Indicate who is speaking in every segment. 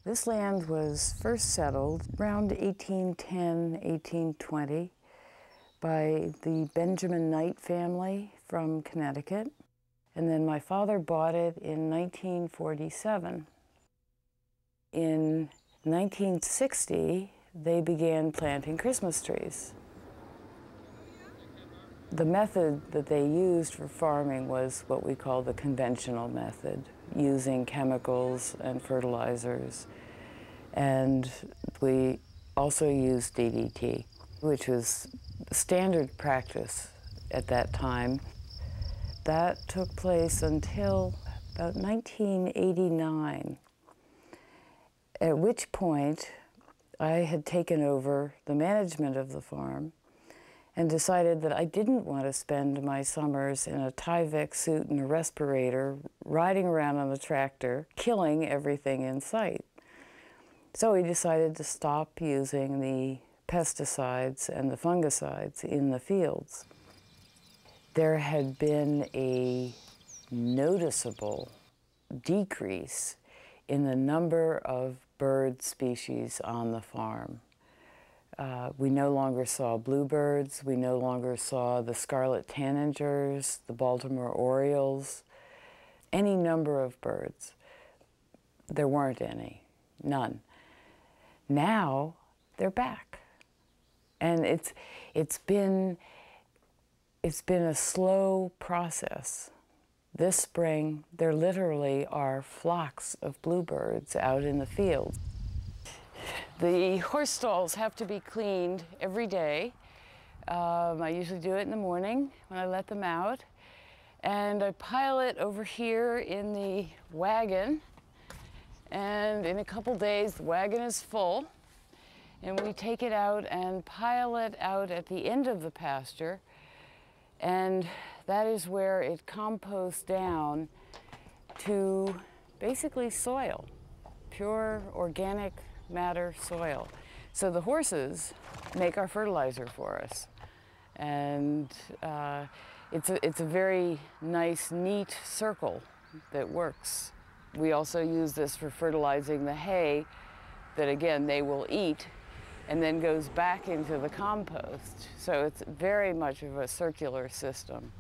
Speaker 1: This land was first settled around 1810, 1820 by the Benjamin Knight family from Connecticut. And then my father bought it in 1947. In 1960, they began planting Christmas trees. The method that they used for farming was what we call the conventional method, using chemicals and fertilizers. And we also used DDT, which was standard practice at that time. That took place until about 1989, at which point I had taken over the management of the farm and decided that I didn't want to spend my summers in a Tyvek suit and a respirator, riding around on a tractor, killing everything in sight. So we decided to stop using the pesticides and the fungicides in the fields. There had been a noticeable decrease in the number of bird species on the farm. We no longer saw bluebirds, we no longer saw the scarlet tanagers, the Baltimore orioles, any number of birds. There weren't any, none. Now they're back. And it's been a slow process. This spring, there literally are flocks of bluebirds out in the field. The horse stalls have to be cleaned every day. I usually do it in the morning when I let them out. And I pile it over here in the wagon. And in a couple days, the wagon is full. And we take it out and pile it out at the end of the pasture. And that is where it composts down to basically soil, pure organic matter soil. So the horses make our fertilizer for us. And it's a very nice, neat circle that works. We also use this for fertilizing the hay that, again, they will eat and then goes back into the compost. So it's very much of a circular system.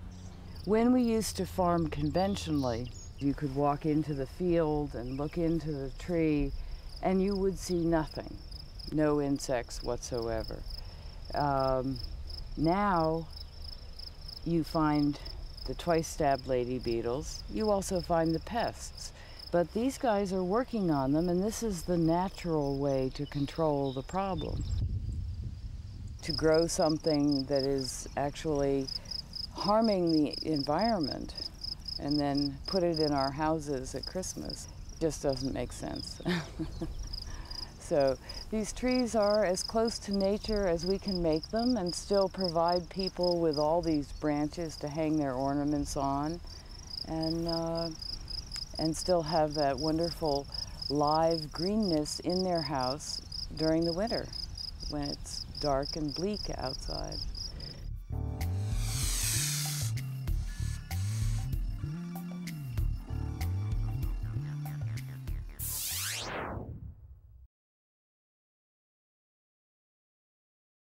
Speaker 1: When we used to farm conventionally, you could walk into the field and look into the tree and you would see nothing, no insects whatsoever. Now you find the twice-stabbed lady beetles. You also find the pests. But these guys are working on them, and this is the natural way to control the problem. To grow something that is actually harming the environment and then put it in our houses at Christmas just doesn't make sense. So these trees are as close to nature as we can make them and still provide people with all these branches to hang their ornaments on, and still have that wonderful live greenness in their house during the winter when it's dark and bleak outside.